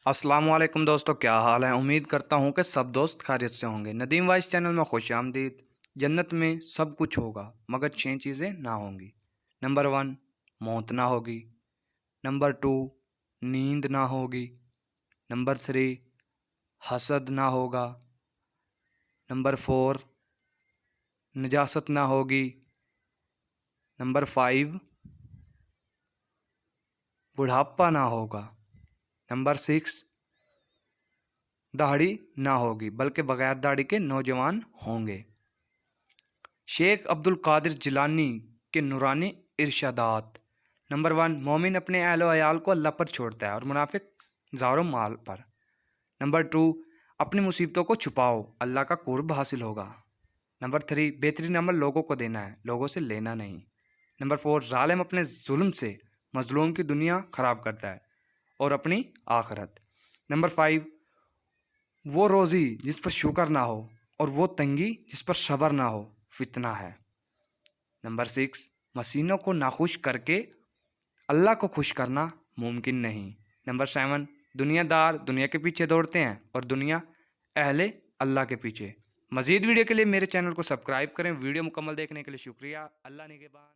अस्सलाम वालेकुम दोस्तों, क्या हाल है। उम्मीद करता हूँ कि सब दोस्त खैरियत से होंगे। नदीम वाइस चैनल में खुश आमदीद। जन्नत में सब कुछ होगा मगर 6 चीज़ें ना होंगी। नंबर 1, मौत ना होगी। नंबर 2, नींद ना होगी। नंबर 3, हसद ना होगा। नंबर 4, नजासत ना होगी। नंबर 5, बुढ़ापा ना होगा। नंबर 6, दाढ़ी ना होगी बल्कि बगैर दाढ़ी के नौजवान होंगे। शेख अब्दुल कादिर जिलानी के नूरानी इरशादात। नंबर 1, मोमिन अपने अहलो अयाल को अल्लाह पर छोड़ता है और मुनाफिक ज़ारो माल पर। नंबर 2, अपनी मुसीबतों को छुपाओ, अल्लाह का कुर्ब हासिल होगा। नंबर 3, बेहतरीन अमल लोगों को देना है, लोगों से लेना नहीं। नंबर 4, जालिम अपने जुल्म से मजलूम की दुनिया ख़राब करता है और अपनी आखिरत। नंबर 5, वो रोज़ी जिस पर शुक्र ना हो और वो तंगी जिस पर सब्र ना हो फितना है। नंबर 6, मसीनों को नाखुश करके अल्लाह को खुश करना मुमकिन नहीं। नंबर 7, दुनियादार दुनिया के पीछे दौड़ते हैं और दुनिया अहले अल्लाह के पीछे। मज़ीद वीडियो के लिए मेरे चैनल को सब्सक्राइब करें। वीडियो मुकम्मल देखने के लिए शुक्रिया। अल्लाह निगहबान।